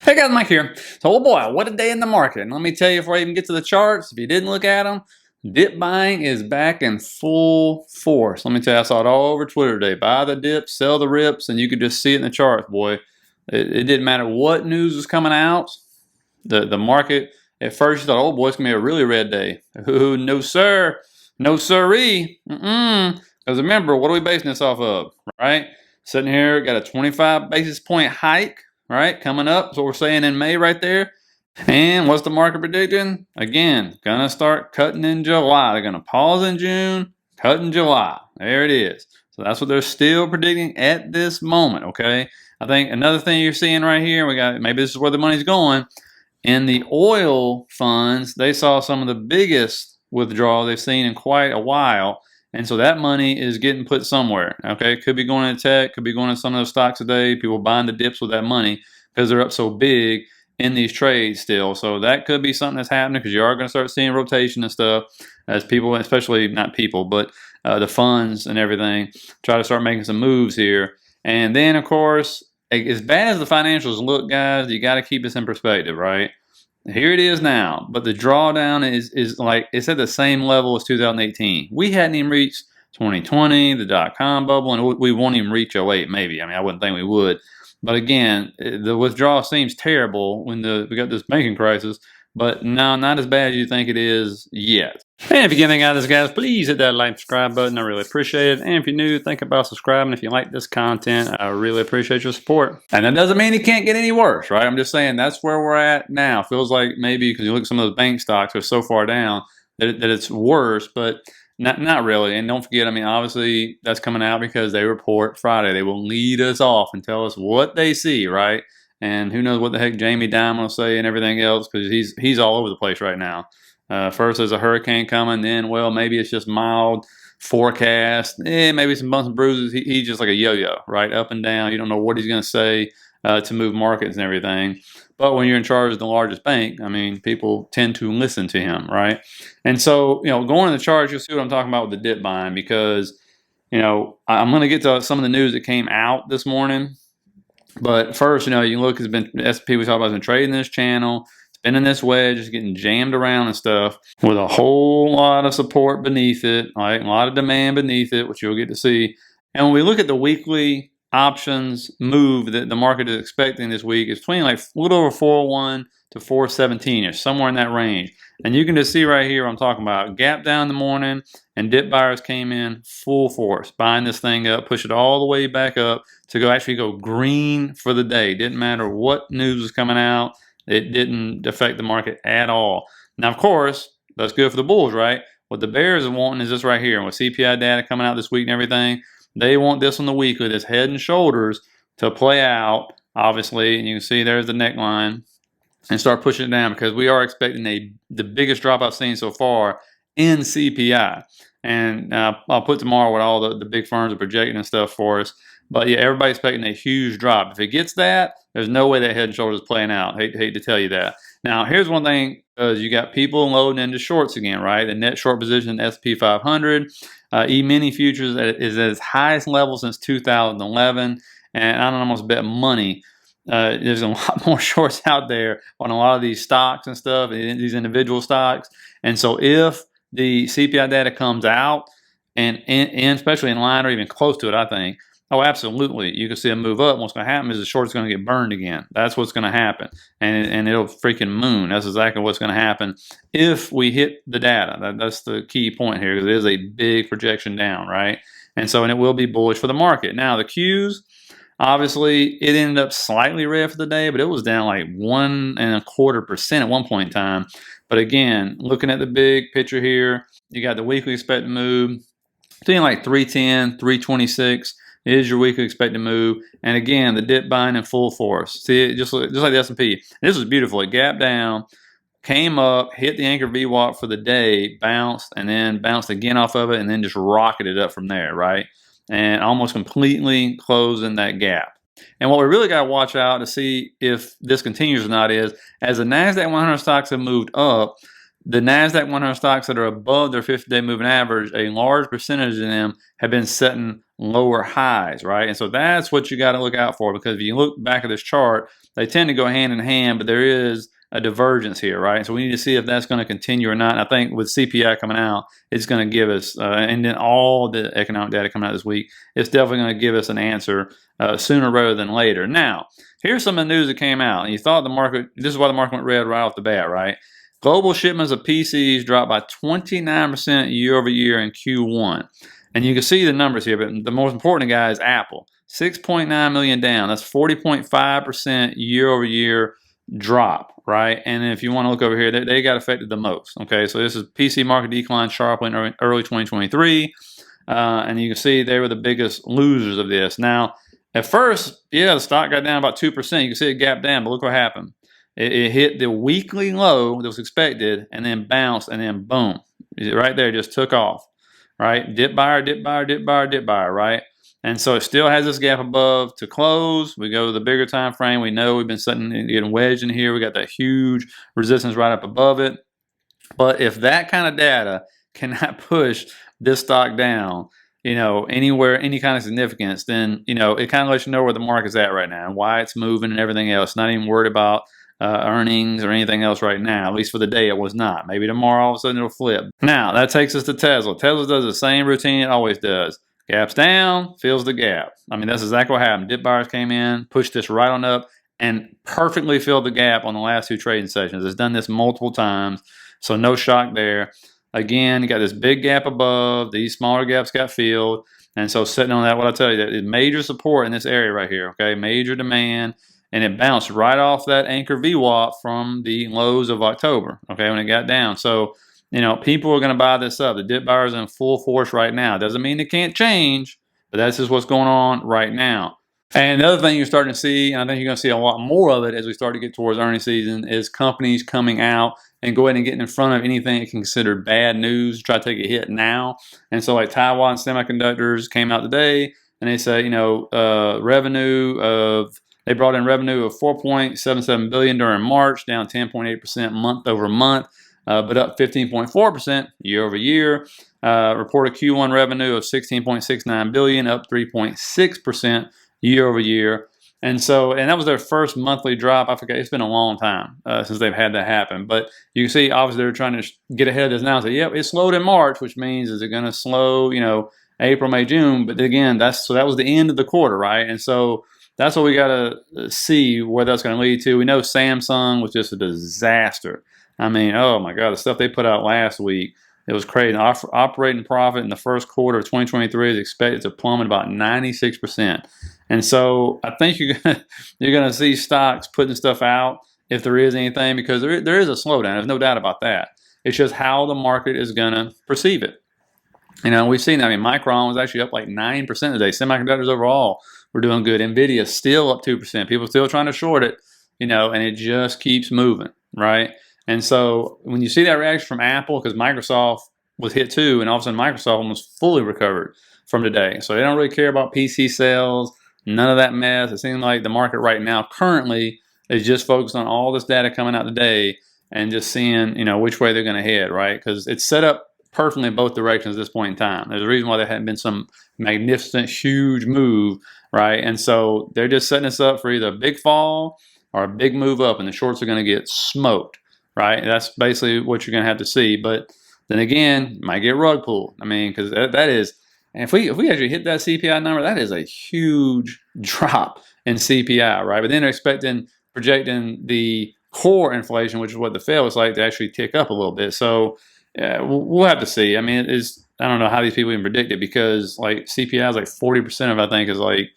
Hey guys, Mike here. So, oh boy, what a day in the market. And let me tell you before I even get to the charts, if you didn't look at them, dip buying is back in full force. Let me tell you, I saw it all over Twitter today. Buy the dips, sell the rips, and you could just see it in the charts, boy. It didn't matter what news was coming out. The market, at first you thought, oh boy, it's going to be a really red day. Ooh, no sir. No siree. Because remember, what are we basing this off of, right? Sitting here, got a 25 basis point hike. Right, coming up. That's what we're saying in May right there. And what's the market predicting? Again, gonna start cutting in July. They're gonna pause in June, cut in July. There it is. So that's what they're still predicting at this moment. Okay. I think another thing you're seeing right here, we got maybe this is where the money's going. In the oil funds, they saw some of the biggest withdrawal they've seen in quite a while. And so that money is getting put somewhere. Okay, could be going to tech, could be going to some of those stocks today. People buying the dips with that money because they're up so big in these trades still. So that could be something that's happening because you are going to start seeing rotation and stuff as people, especially not people, but the funds and everything, try to start making some moves here. And then, of course, as bad as the financials look, guys, you got to keep this in perspective, right? Here it is now, but the drawdown is like it's at the same level as 2018. We hadn't even reached 2020, the dot-com bubble, and we won't even reach 08 maybe. I mean, I wouldn't think we would. But again, the withdrawal seems terrible when we got this banking crisis, but no, not as bad as you think it is yet. And if you get anything out of this, guys, please hit that like and subscribe button. I really appreciate it. And if you're new, think about subscribing. If you like this content, I really appreciate your support. And that doesn't mean it can't get any worse, right? I'm just saying that's where we're at now. Feels like maybe because you look at some of those bank stocks are so far down that it's worse, but not really. And don't forget, I mean, obviously that's coming out because they report Friday. They will lead us off and tell us what they see, right? And who knows what the heck Jamie Dimon will say and everything else because he's all over the place right now. First there's a hurricane coming, then, well, maybe it's just mild forecast. Maybe some bumps and bruises. He's just like a yo-yo, right? Up and down. You don't know what he's going to say to move markets and everything. But when you're in charge of the largest bank, I mean, people tend to listen to him, right? And so, going to the charts, you'll see what I'm talking about with the dip buying because, I'm going to get to some of the news that came out this morning. But first, you look, it's been S&P we talked about has been trading this channel. It's been in this wedge, it's getting jammed around and stuff with a whole lot of support beneath it, right? A lot of demand beneath it, which you'll get to see. And when we look at the weekly options move that the market is expecting this week, it's between like a little over 401 to 417 or somewhere in that range. And you can just see right here what I'm talking about. Gap down in the morning and dip buyers came in full force, buying this thing up, push it all the way back up to actually go green for the day. Didn't matter what news was coming out. It didn't affect the market at all. Now, of course, that's good for the bulls, right? What the bears are wanting is this right here. And with CPI data coming out this week and everything, they want this on the weekly, this head and shoulders to play out, obviously. And you can see there's the neckline and start pushing it down because we are expecting the biggest drop I've seen so far in CPI. And I'll put tomorrow what all the big firms are projecting and stuff for us. But yeah, everybody's expecting a huge drop. If it gets that, there's no way that head and shoulders is playing out. Hate to tell you that. Now, here's one thing, because you got people loading into shorts again, right? The net short position in S&P 500. E-mini futures is at its highest level since 2011. And I don't almost bet money. There's a lot more shorts out there on a lot of these stocks and stuff, these individual stocks. And so if the CPI data comes out, and especially in line or even close to it, I think, oh, absolutely, you can see a move up. What's going to happen is the short is going to get burned again. That's what's going to happen. And it'll freaking moon. That's exactly what's going to happen if we hit the data. That's the key point here because it is a big projection down, right? And it will be bullish for the market. Now, the Qs, obviously, it ended up slightly red for the day, but it was down like 1.25% at one point in time. But again, looking at the big picture here, you got the weekly expected move between like 310, 326 is your weekly expected move. And again, the dip buying in full force. See it just like the S&P. This was beautiful. It gapped down, came up, hit the anchor VWAP for the day, bounced, and then bounced again off of it, and then just rocketed up from there, right? And almost completely closing that gap. And what we really got to watch out to see if this continues or not is, as the NASDAQ 100 stocks have moved up, the NASDAQ 100 stocks that are above their 50-day moving average, a large percentage of them have been setting lower highs, right? And so that's what you got to look out for, because if you look back at this chart, they tend to go hand in hand, but there is a divergence here, right? So we need to see if that's going to continue or not. And I think with CPI coming out, it's going to give us, and then all the economic data coming out this week, it's definitely going to give us an answer sooner rather than later. Now, here's some of the news that came out. And you thought the market, this is why the market went red right off the bat, right? Global shipments of PCs dropped by 29% year over year in Q1. And you can see the numbers here, but the most important guy is Apple. 6.9 million down. That's 40.5% year over year drop, right? And if you want to look over here, they got affected the most. Okay, so this is PC market declined sharply in early 2023. And you can see they were the biggest losers of this. Now, at first, yeah, the stock got down about 2%. You can see it gapped down, but look what happened. It hit the weekly low that was expected and then bounced, and then boom, right there, just took off, right? Dip buyer, dip buyer, dip buyer, dip buyer, right? And so it still has this gap above to close. We go to the bigger time frame. We know we've been getting wedged in here. We got that huge resistance right up above it. But if that kind of data cannot push this stock down, anywhere, any kind of significance, then, it kind of lets you know where the market's at right now and why it's moving and everything else. Not even worried about earnings or anything else right now. At least for the day, it was not. Maybe tomorrow, all of a sudden, it'll flip. Now, that takes us to Tesla. Tesla does the same routine it always does. Gaps down, fills the gap. I mean, that's exactly what happened. Dip buyers came in, pushed this right on up, and perfectly filled the gap on the last two trading sessions. It's done this multiple times, so no shock there. Again, you got this big gap above. These smaller gaps got filled. And so sitting on that, what I tell you, that is major support in this area right here, okay? Major demand. And it bounced right off that anchor VWAP from the lows of October, okay, when it got down. So, people are going to buy this up. The dip buyers are in full force right now. Doesn't mean it can't change, but that's just what's going on right now. And the other thing you're starting to see, and I think you're going to see a lot more of it as we start to get towards earnings season, is companies coming out and go ahead and getting in front of anything that can consider bad news, try to take a hit now. And so like Taiwan Semiconductors came out today, and they say, they brought in revenue of $4.77 billion during March, down 10.8% month over month, but up 15.4% year over year. Reported Q1 revenue of $16.69 billion, up 3.6% year over year. And that was their first monthly drop. I forget, it's been a long time since they've had that happen. But you can see, obviously, they're trying to get ahead of this now and say, yep, it slowed in March, which means is it going to slow, April, May, June. But again, that was the end of the quarter, right? And so that's what we got to see where that's going to lead to. We know Samsung was just a disaster. I mean, oh my God, the stuff they put out last week, it was crazy. Operating profit in the first quarter of 2023 is expected to plummet about 96%. And so I think you're gonna see stocks putting stuff out if there is anything, because there is a slowdown. There's no doubt about that. It's just how the market is going to perceive it. We've seen that. I mean, Micron was actually up like 9% today. Semiconductors overall were doing good. NVIDIA still up 2%. People still trying to short it, and it just keeps moving, right? And so when you see that reaction from Apple, because Microsoft was hit too, and all of a sudden Microsoft almost fully recovered from today. So they don't really care about PC sales, none of that mess. It seems like the market right now currently is just focused on all this data coming out today and just seeing, which way they're going to head, right? Because it's set up perfectly in both directions at this point in time. There's a reason why there hadn't been some magnificent, huge move, right? And so they're just setting us up for either a big fall or a big move up, and the shorts are going to get smoked, right? That's basically what you're going to have to see. But then again, you might get rug pulled. I mean, because that is, and if we actually hit that CPI number, that is a huge drop in CPI, right? But then they're projecting the core inflation, which is what the Fed was like, to actually tick up a little bit. So we'll have to see. I mean, I don't know how these people even predict it, because like CPI is like 40% of, I think, is like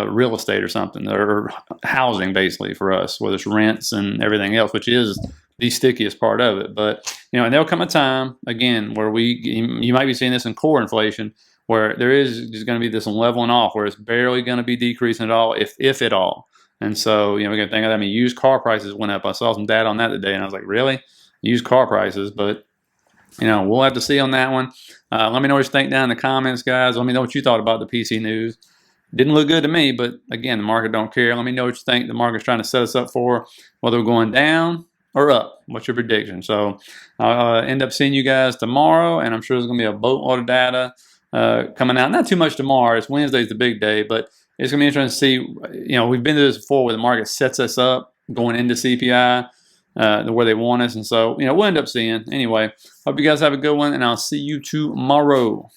real estate or something, or housing basically for us, whether it's rents and everything else, which is the stickiest part of it. But and there'll come a time again where you might be seeing this in core inflation, where there is just going to be this leveling off, where it's barely going to be decreasing at all, if at all. And so we got to think of that. I mean, used car prices went up. I saw some data on that today, and I was like, really? Used car prices? But we'll have to see on that one. Let me know what you think down in the comments, guys. Let me know what you thought about the PC news. Didn't look good to me, but again, the market don't care. Let me know what you think the market's trying to set us up for, whether we're going down or up? What's your prediction? So I'll end up seeing you guys tomorrow, and I'm sure there's going to be a boatload of data coming out. Not too much tomorrow. It's Wednesday's the big day, but it's going to be interesting to see. We've been through this before where the market sets us up going into CPI where they want us. And so, we'll end up seeing. Anyway, hope you guys have a good one, and I'll see you tomorrow.